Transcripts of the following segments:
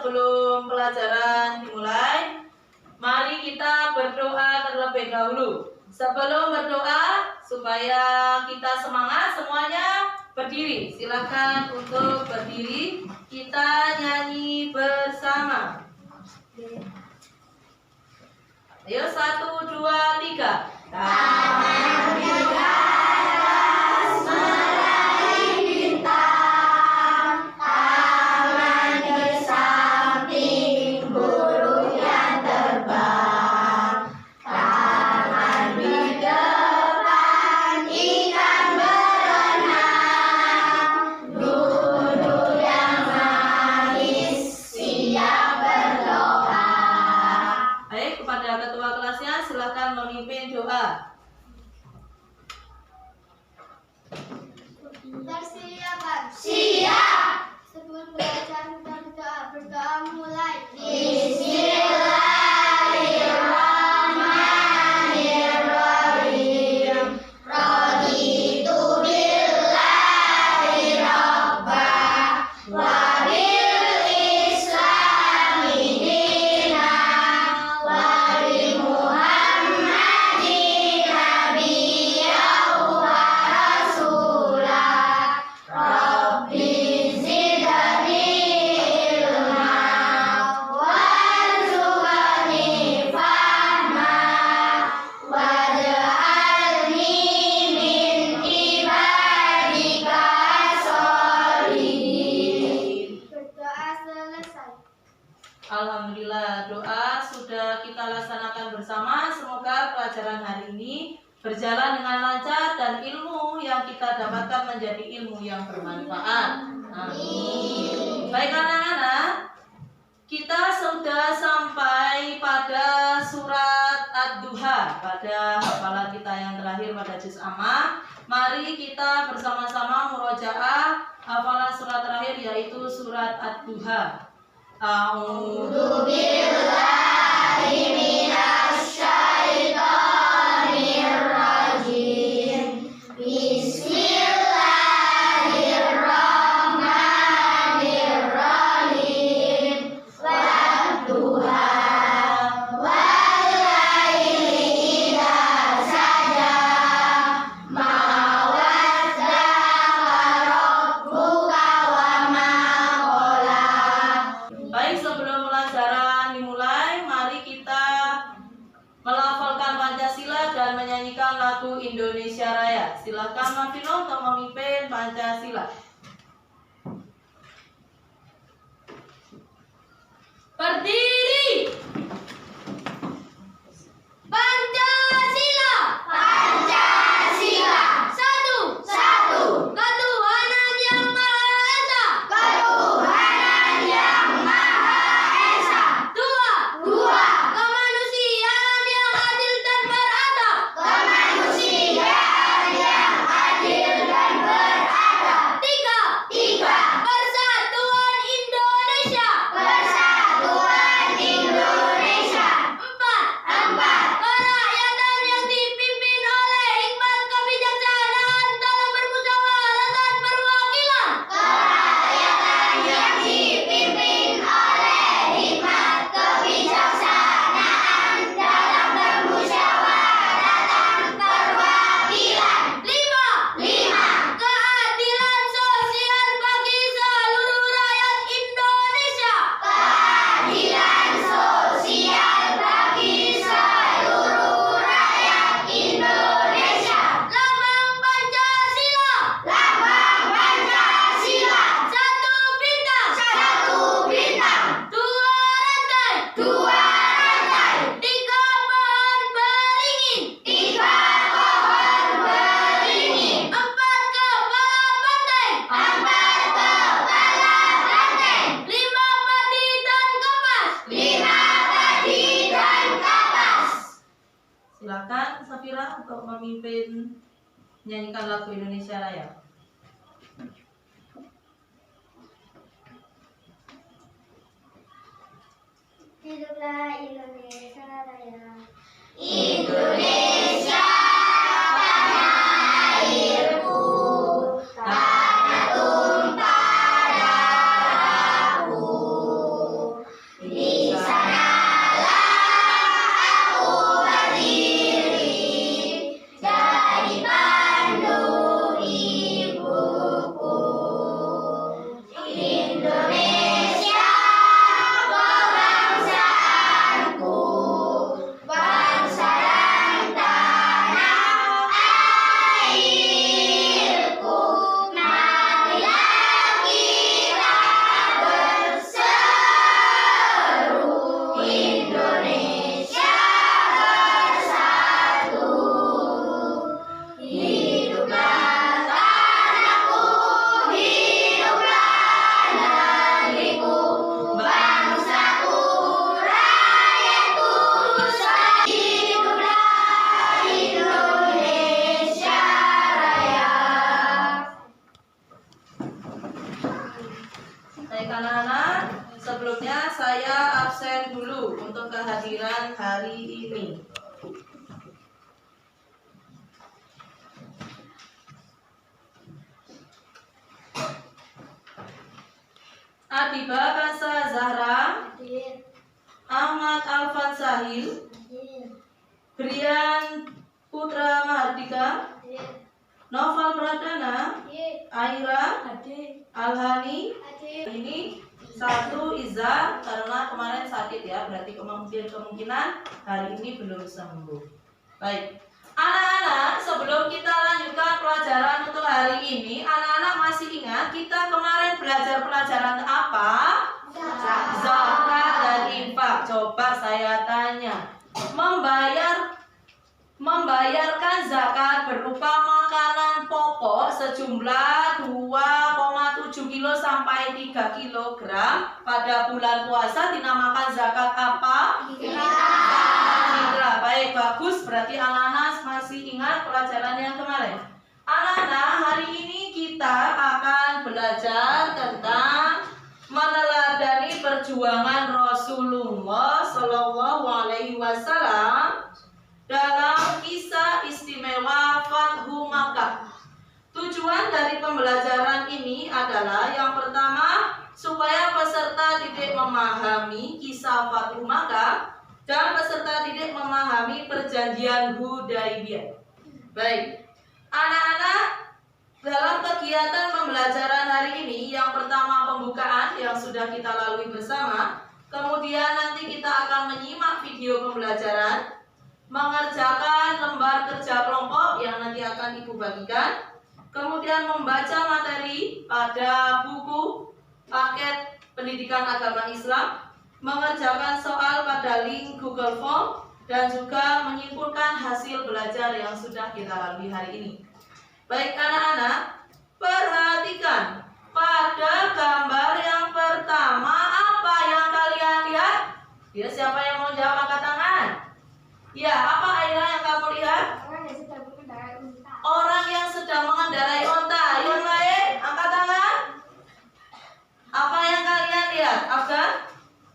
sebelum pelajaran dimulai, mari kita berdoa terlebih dahulu. Sebelum berdoa, supaya kita semangat semuanya, berdiri. Silakan untuk berdiri. Kita nyanyi bersama. Ayo 1, 2, 3. Tangan di atas meraih bintang, tangan di samping burung yang terbang, tangan di depan ikan berenang, duduk yang manis siap berdoa. Baik, kepada ketua kelasnya silakan memimpin doa. Persiapan. Siap. Sebelum belajar kita berdoa. Berdoa mulai. Bismillahirrahmanirrahim. Raditu billahi rabbah wa bil islami dinan wa bi Muhammadin nabiyyan wa rasulah. Rabbi zidni ilma warzuqni fahma waj'alni min ibadika sholihin. Berdoa selesai. Alhamdulillah, doa sudah kita laksanakan bersama. Semoga pelajaran hari ini berjalan dengan lancar dan ilmu yang kita dapatkan menjadi ilmu yang bermanfaat. Amin. Baik anak-anak, kita sudah sampai pada surat Ad-Duha, pada hafalan kita yang terakhir pada juz amma. Mari kita bersama-sama murojaah hafalan surat terakhir, yaitu surat Ad-Duha. A'udzu billahi minasy syaithanir rajim. Bismillahirrahmanirrahim. Wadduha wal laili idza saja ma wadda'aka rabbuka wa ma qala. Baik, sebelum pelajaran dimulai, mari kita melafalkan Pancasila dan menyanyikan lagu Indonesia Raya. Silakan Mafino untuk memimpin Pancasila. Berdiri. Pancasila. Pancasila. Satu. Satu. Ketuhanan yang Maha Esa. Ketuhanan yang Maha Esa. Dua. Dua. Kemanusiaan yang adil dan beradab. Kemanusiaan yang adil dan beradab. Tiga. Tiga. Persatuan Indonesia. Persatuan Indonesia. Empat. Empat. Kerakyatan yang dipimpin oleh hikmat kebijaksanaan dalam bermusyawarah dan perwakilan. Kerakyatan yang dipimpin oleh hikmat kebijaksanaan dalam bermusyawarah dan perwakilan. Lima. Lima. Keadilan sosial bagi seluruh rakyat Indonesia. Keadilan sosial bagi seluruh rakyat Indonesia. Lambang Pancasila. Lambang Pancasila. Satu bintang. Satu bintang. Dua rantai. Dua rantai. Tiga pohon beringin. Tiga pohon beringin. Empat kepala banteng. Empat kepala banteng. Lima padi dan kapas. Lima padi dan kapas. Silakan Safira untuk memimpin menyanyikan lagu Indonesia Raya. Hiduplah Indonesia Raya. Indonesia tanah airku, tanah tumpah darahku. anak-anak, sebelumnya saya absen dulu untuk kehadiran hari ini. Adiba Kasa Zahra, Hadir. Ahmad Alfan Sahil, Hadir. Brian Putra Mahardika, Hadir. Noval Pradana, Hadir. Aira, Hadir. Alhani. Hadir. Ini satu Iza karena kemarin sakit ya, berarti kemungkinan hari ini belum sembuh. Baik, anak-anak, sebelum kita lanjutkan pelajaran untuk hari ini, anak-anak masih ingat kita kemarin belajar pelajaran apa? Zakat dan infak. Coba saya tanya, membayarkan zakat berupa makanan pokok sejumlah 2,7 kilo sampai 3 kilogram pada bulan puasa dinamakan zakat apa? Fitrah. Baik, bagus. Berarti anak-anak masih ingat pelajaran yang kemarin. Anak-anak, hari ini kita akan belajar tentang meneladani perjuangan Rasulullah Shallallahu Alaihi Wasallam dalam kisah istimewa Fathu Makkah. Tujuan dari pembelajaran ini adalah yang pertama, supaya peserta didik memahami kisah Fathu Makkah dan peserta didik memahami perjanjian Hudaibiyah. Baik, anak-anak, dalam kegiatan pembelajaran hari ini, yang pertama pembukaan yang sudah kita lalui bersama, kemudian nanti kita akan menyimak video pembelajaran, mengerjakan lembar kerja kelompok yang nanti akan Ibu bagikan, kemudian membaca materi pada buku paket pendidikan agama Islam, mengerjakan soal pada link Google Form, dan juga menyimpulkan hasil belajar yang sudah kita lalui hari ini. Baik anak-anak, perhatikan pada gambar yang pertama, apa yang kalian lihat? Ya, siapa yang mau jawab angkat tangan? Ya, apa Aira yang kamu lihat? Orang yang sedang mengendarai unta. Orang yang sedang mengendarai onta. Yang lain, angkat tangan. Apa yang kalian lihat? Afgan?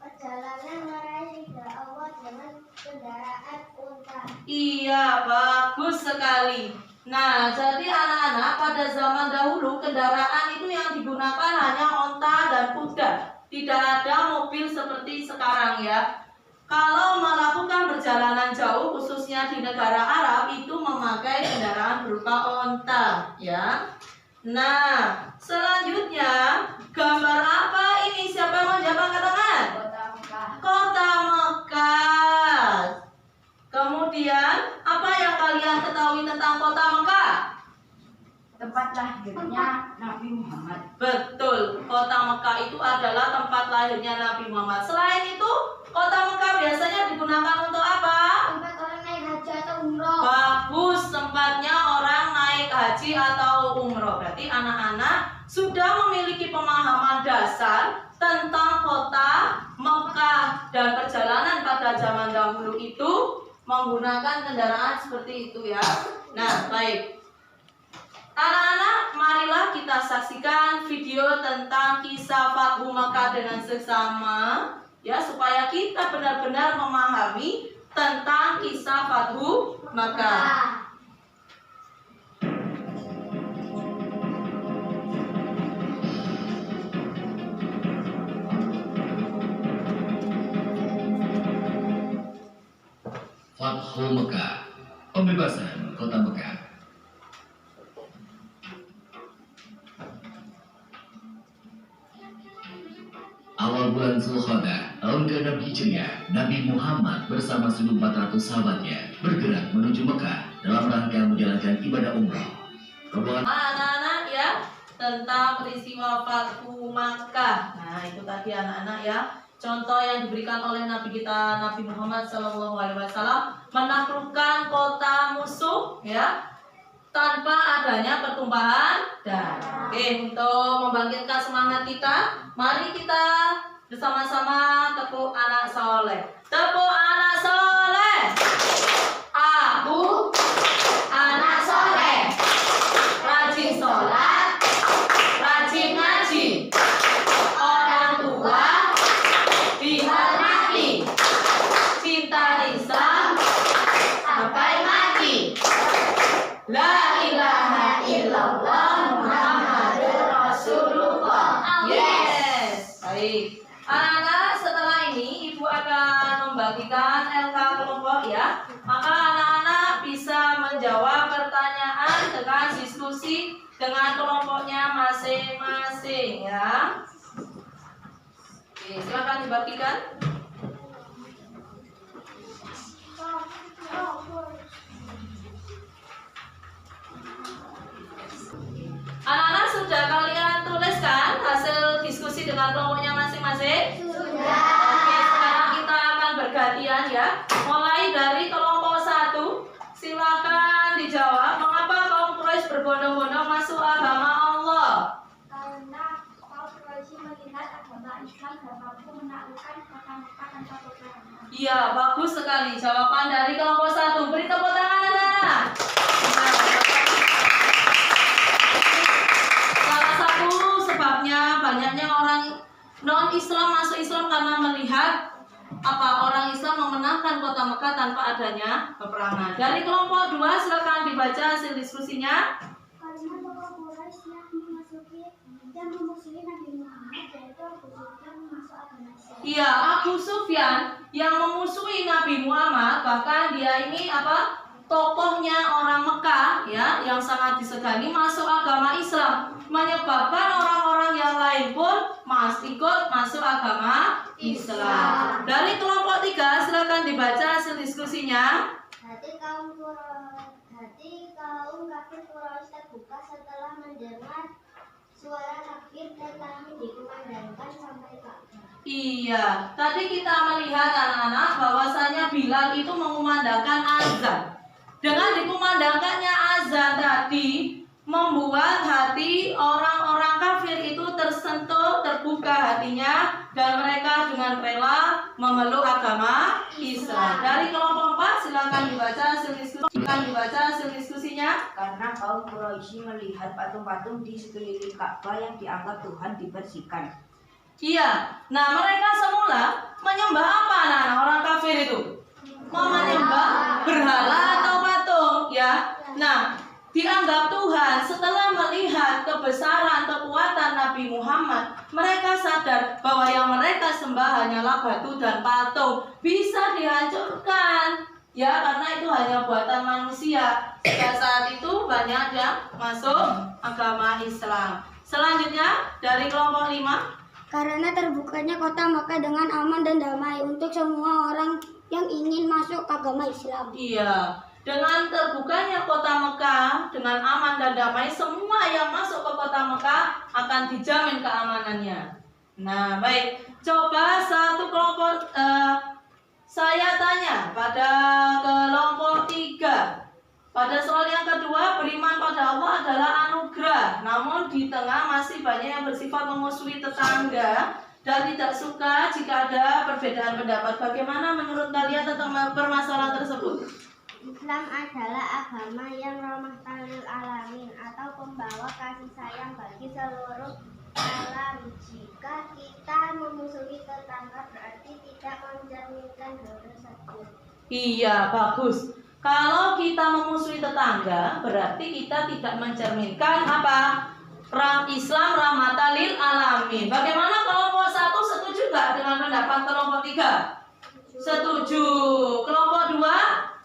Perjalanan meraih ridha Allah dengan kendaraan unta. Iya, bagus sekali. Nah, jadi anak-anak, pada zaman dahulu kendaraan itu yang digunakan hanya onta dan kuda. Tidak ada mobil seperti sekarang ya. Kalau melakukan perjalanan jauh, khususnya di negara Arab, itu memakai kendaraan berupa onta ya. Nah, selanjutnya gambar apa ini? Siapa yang mau jawab angkat tangan? Kota Mekah. Kota Mekah. Kemudian, apa yang kalian ketahui tentang kota Mekah? Tempat lahirnya Nabi Muhammad. Betul, kota Mekah itu adalah tempat lahirnya Nabi Muhammad. Selain itu, kota Mekah biasanya digunakan untuk apa? Tempat orang naik haji atau umroh. Bagus, tempatnya orang naik haji atau umroh. Berarti anak-anak sudah memiliki pemahaman dasar tentang kota Mekah dan perjalanan pada zaman dahulu itu menggunakan kendaraan seperti itu ya. Nah, baik. Anak-anak, marilah kita saksikan video tentang kisah Fathu Makkah dengan seksama ya, supaya kita benar-benar memahami tentang kisah Fathu Makkah. Fathu Mekah, pembebasan kota Mekah. Awal bulan Zulqa'dah tahun ke-6 Hijriah, Nabi Muhammad bersama 1.400 sahabatnya bergerak menuju Mekah dalam rangka menjalankan ibadah umrah. Rombongan Anak-anak ya, tentang peristiwa Fathu Makkah. Nah, itu tadi anak-anak ya. Contoh yang diberikan oleh Nabi kita Nabi Muhammad SAW menaklukkan kota musuh ya, tanpa adanya pertumpahan darah. Oke, untuk membangkitkan semangat kita, mari kita bersama-sama tepuk anak soleh. Tepuk anak soleh. Aku anak soleh, rajin sholat, rajin ngaji. Orang Anak-anak, setelah ini Ibu akan membagikan LK kelompok ya. Maka anak-anak bisa menjawab pertanyaan dengan diskusi dengan kelompoknya masing-masing ya. Oke, silakan dibagikan. Anak-anak, sudah kalian tuliskan hasil diskusi dengan kelompoknya masing-masing? Sudah. Oke, sekarang kita akan bergantian ya. Mulai dari kelompok 1, silakan dijawab. Mengapa kaum Quraisy berbondong-bondong masuk agama Allah? Karena kaum Quraisy melihat agama Islam dan mampu menaklukkan kota Mekah tanpa peperangan. Iya, bagus sekali jawaban dari kelompok 1. Beri tepuk tangan anak-anak. Salah satu sebabnya banyaknya orang non-Islam masuk Islam karena melihat orang Islam memenangkan kota Mekah tanpa adanya peperangan. Dari kelompok 2, silakan dibaca hasil diskusinya. Karena tokoh Quraisy yang memasuki dan memusuhi Nabi Muhammad, yaitu Abu Sufyan masuk agama Islam. Iya, Abu Sufyan yang memusuhi Nabi Muhammad, bahkan dia ini tokohnya orang Mekah ya, yang sangat disegani masuk agama Islam, menyebabkan orang-orang yang lain pun ikut masuk agama Islam. Dari kelompok 3, silakan dibaca hasil diskusinya. Hati kaum kafir Quraisy terbuka setelah mendengar suara takbir dan tahmid dikumandangkan sampai Ka'bah. Iya, tadi kita melihat anak-anak bahwasanya Bilal itu mengumandangkan azan. Dengan dikumandangkannya azan tadi membuat hati orang-orang kafir itu tersentuh, terbuka hatinya, dan mereka dengan rela memeluk agama Islam. Dari kelompok 4, silakan dibaca hasil diskusinya. Karena kaum Quraisy melihat patung-patung di sekeliling Ka'bah yang dianggap Tuhan dibersihkan. Iya, nah mereka semula menyembah apa anak-anak orang kafir itu? Menyembah berhala atau patung ya. Nah, dianggap Tuhan. Setelah melihat kebesaran kekuatan Nabi Muhammad, mereka sadar bahwa yang mereka sembah hanyalah batu dan patung, bisa dihancurkan ya, karena itu hanya buatan manusia. Sejak saat itu banyak yang masuk agama Islam. Selanjutnya dari kelompok 5. Karena terbukanya kota Mekah dengan aman dan damai untuk semua orang yang ingin masuk agama Islam. Iya, dengan terbukanya kota Mekah dengan aman dan damai, semua yang masuk ke kota Mekah akan dijamin keamanannya. Nah, baik. Coba satu kelompok, saya tanya pada kelompok 3. Pada soal yang kedua, beriman pada Allah adalah anugerah. Namun di tengah masih banyak yang bersifat memusuhi tetangga dan tidak suka jika ada perbedaan pendapat. Bagaimana menurut kalian tentang permasalahan tersebut? Islam adalah agama yang rahmatan lil alamin atau pembawa kasih sayang bagi seluruh alam. Jika kita memusuhi tetangga berarti tidak mencerminkan dosa. Iya, bagus. Kalau kita memusuhi tetangga, berarti kita tidak mencerminkan Islam rahmatan lil alamin. Bagaimana kelompok 1 setuju gak dengan pendapat kelompok 3? Setuju. Kelompok 2?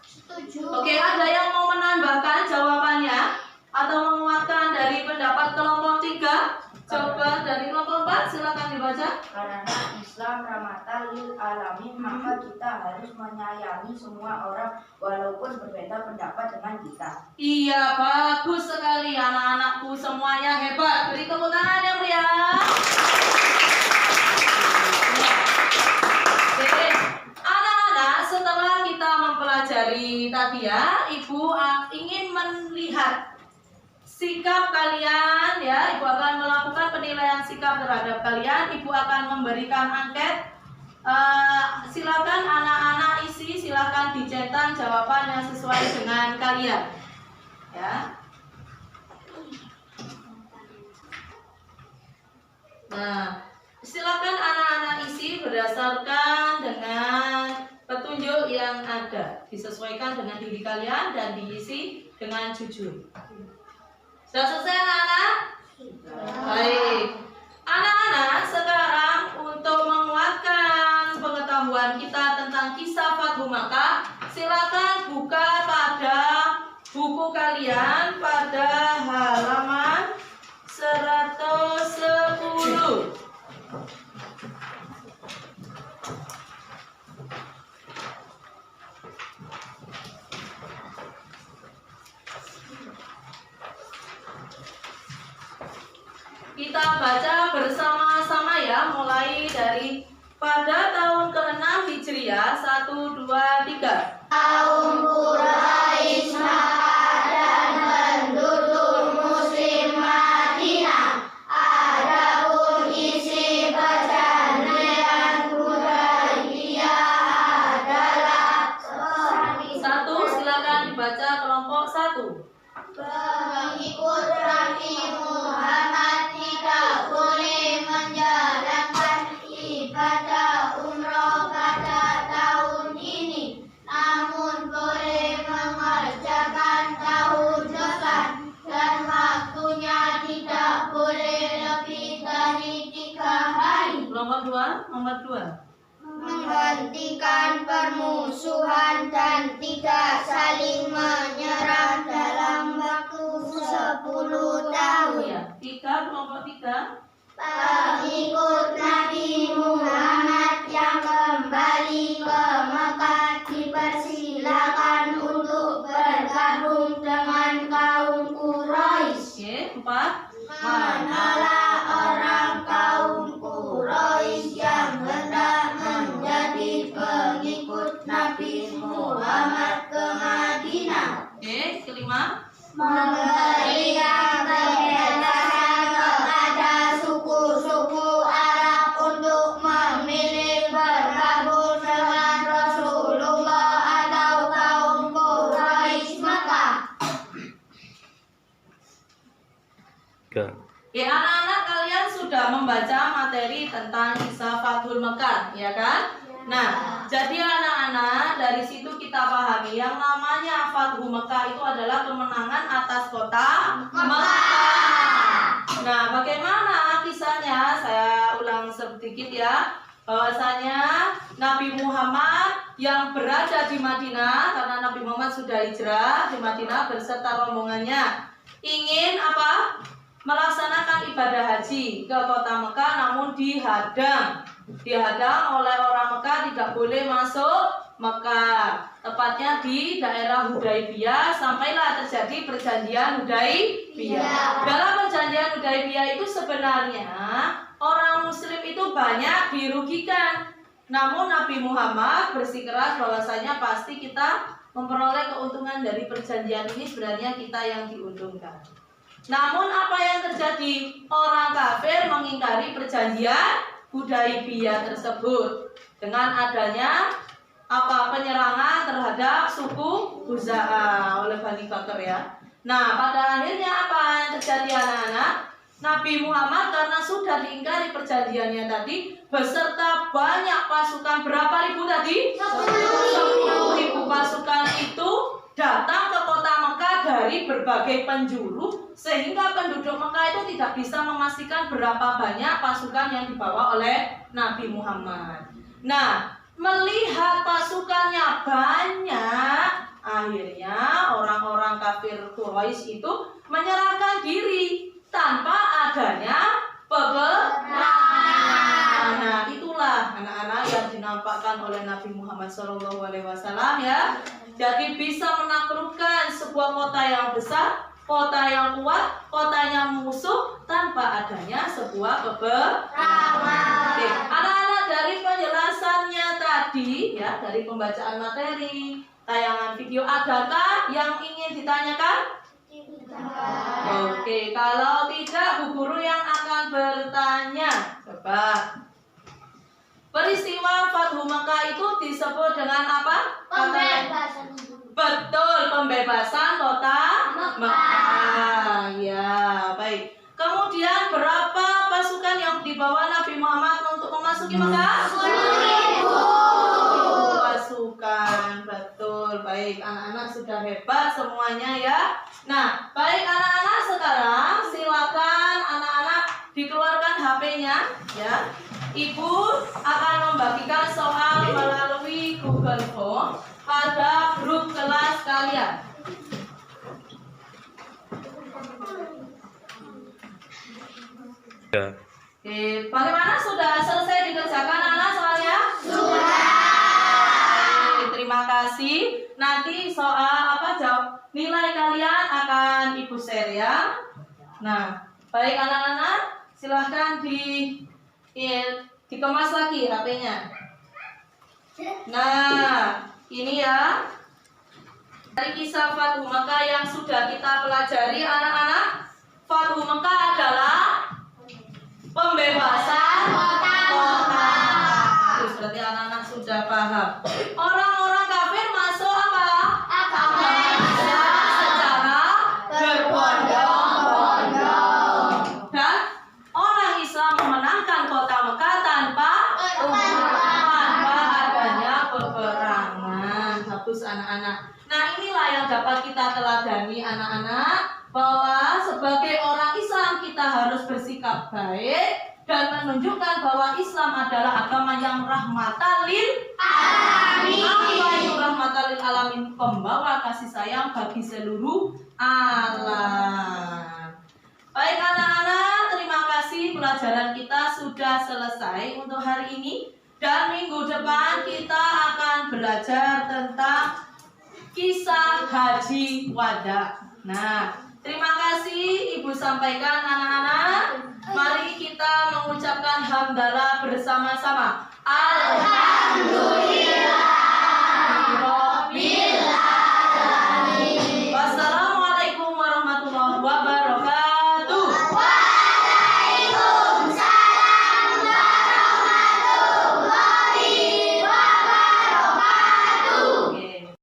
Setuju. Oke, ada yang mau menambahkan jawabannya atau menguatkan dari pendapat kelompok 3? Coba dari kelompok 4, silakan dibaca. Karena Islam rahmatan lil alamin, maka kita harus menyayangi semua orang walaupun berbeda pendapat dengan kita. Iya, bagus sekali anak-anakku, semuanya hebat. Beri tepuk tangan yang meriah. Oke, anak-anak, setelah kita mempelajari tadi ya, Ibu ingin melihat sikap kalian ya. Ibu akan melakukan penilaian sikap terhadap kalian. Ibu akan memberikan angket. Silakan anak-anak isi, silakan dicetak jawaban yang sesuai dengan kalian. Ya. Nah, silakan anak-anak isi berdasarkan dengan petunjuk yang ada. Disesuaikan dengan diri kalian dan diisi dengan jujur. Sudah selesai anak-anak? Baik. Anak-anak, sekarang untuk menguatkan buka pada buku kalian pada halaman 110. Kita baca bersama-sama ya, mulai dari pada tahun ke-6 Hijriah. 1, 2, 3. Kaum Quraisy Makkah dan penduduk muslim Madinah. Adapun isi perjanjian Hudaybiyah adalah Satu, silakan dibaca kelompok 1. pengikut Nabi Muhammad tidak boleh menjalankan ibadah umroh pada tahun ini, namun boleh mengerjakan tahun depan, dan waktunya tidak boleh lebih dari 3 hari. Kelompok 2, nomor 2. Menghentikan permusuhan dan tidak saling menyerang dalam waktu 10 tahun. Ya, 3, kelompok 3. Pengikut Nabi Muhammad yang kembali ke Mekah dipersilakan untuk bergabung dengan kaum Quraisy. Oke, 4. Menolak orang kaum Quraisy yang hendak menjadi pengikut Nabi Muhammad ke Madinah. Oke, kelima. Memberikan kebebasan kepada suku-suku Arab untuk memilih bergabung dengan Rasulullah atau kaum Quraisy Mekah. Ya, anak-anak, kalian sudah membaca materi tentang kisah Fathul Mekah, ya kan? Nah, jadi anak-anak, dari situ kita pahami yang namanya Fathul Mekah itu adalah kemenangan atas kota Mekah. Nah, bagaimana kisahnya? Saya ulang sedikit ya. Bahwasanya Nabi Muhammad yang berada di Madinah, karena Nabi Muhammad sudah hijrah di Madinah beserta rombongannya, ingin apa? Melaksanakan ibadah haji ke kota Mekah, namun dihadang oleh orang Mekah, tidak boleh masuk Mekah, tepatnya di daerah Hudaybiyah. Sampailah terjadi perjanjian Hudaybiyah. Dalam perjanjian Hudaybiyah itu sebenarnya orang muslim itu banyak dirugikan, namun Nabi Muhammad bersikeras bahwasanya pasti kita memperoleh keuntungan dari perjanjian ini, sebenarnya kita yang diuntungkan. Namun apa yang terjadi? Orang kafir mengingkari perjanjian Hudaybiyah tersebut dengan adanya penyerangan terhadap suku Khuza'ah oleh Bani Bakr ya. Nah, pada akhirnya apa yang terjadi anak-anak? Nabi Muhammad karena sudah diingkari perjanjiannya tadi, beserta banyak pasukan, berapa ribu tadi? 10.000 pasukan itu datang ke kota Mekah dari berbagai penjuru, sehingga penduduk Mekah itu tidak bisa memastikan berapa banyak pasukan yang dibawa oleh Nabi Muhammad. Nah, melihat pasukannya banyak, akhirnya orang-orang kafir Quraisy itu menyerahkan diri tanpa adanya peperangan. Nah, itulah anak-anak yang dinampakkan oleh Nabi Muhammad SAW ya. Jadi bisa menaklukkan sebuah kota yang besar, kota yang kuat, kotanya musuh tanpa adanya sebuah peperangan. Oke, anak-anak, dari penjelasannya tadi ya, dari pembacaan materi, tayangan video, adakah yang ingin ditanyakan? Oke, kalau tidak, Bu Guru yang akan bertanya. Coba. Peristiwa Fathul Mekah itu disebut dengan apa? Pembebasan. Betul, pembebasan kota Mekah. Ya, baik. Kemudian berapa pasukan yang dibawa Nabi Muhammad untuk memasuki Mekah? 10.000 pasukan. Betul, baik. Anak-anak sudah hebat semuanya ya. Nah, baik anak-anak, sekarang silakan anak-anak dikeluarkan HP-nya ya. Ibu akan membagikan soal melalui Google Form. pada grup kelas kalian. Oke, bagaimana, sudah selesai dikerjakan anak soalnya? Sudah. Terima kasih. Nanti soal jawab nilai kalian akan Ibu share ya. Nah, baik anak-anak, silahkan dikemas lagi HP-nya. Nah, ini ya dari kisah Fathu Makkah yang sudah kita pelajari anak-anak. Fathu Makkah adalah pembebasan kota. Terus berarti anak-anak sudah paham. Orang-orang kafir masuk apa? Secara berbondong-bondong. Dan orang Islam memenangkan kota Mekah tanpa adanya peperangan. Bagus anak-anak. Nah, inilah yang dapat kita teladani anak-anak, bahwa sebagai orang Islam kita harus bersikap baik dan menunjukkan bahwa Islam adalah agama yang rahmatan lil alamin. Apa itu rahmatan lil alamin? Pembawa kasih sayang bagi seluruh alam. Baik anak-anak, terima kasih, pelajaran kita sudah selesai untuk hari ini. Dan minggu depan kita akan belajar tentang kisah Haji Wada. Nah, terima kasih Ibu sampaikan anak-anak. Mari kita mengucapkan hamdalah bersama-sama. Alhamdulillah.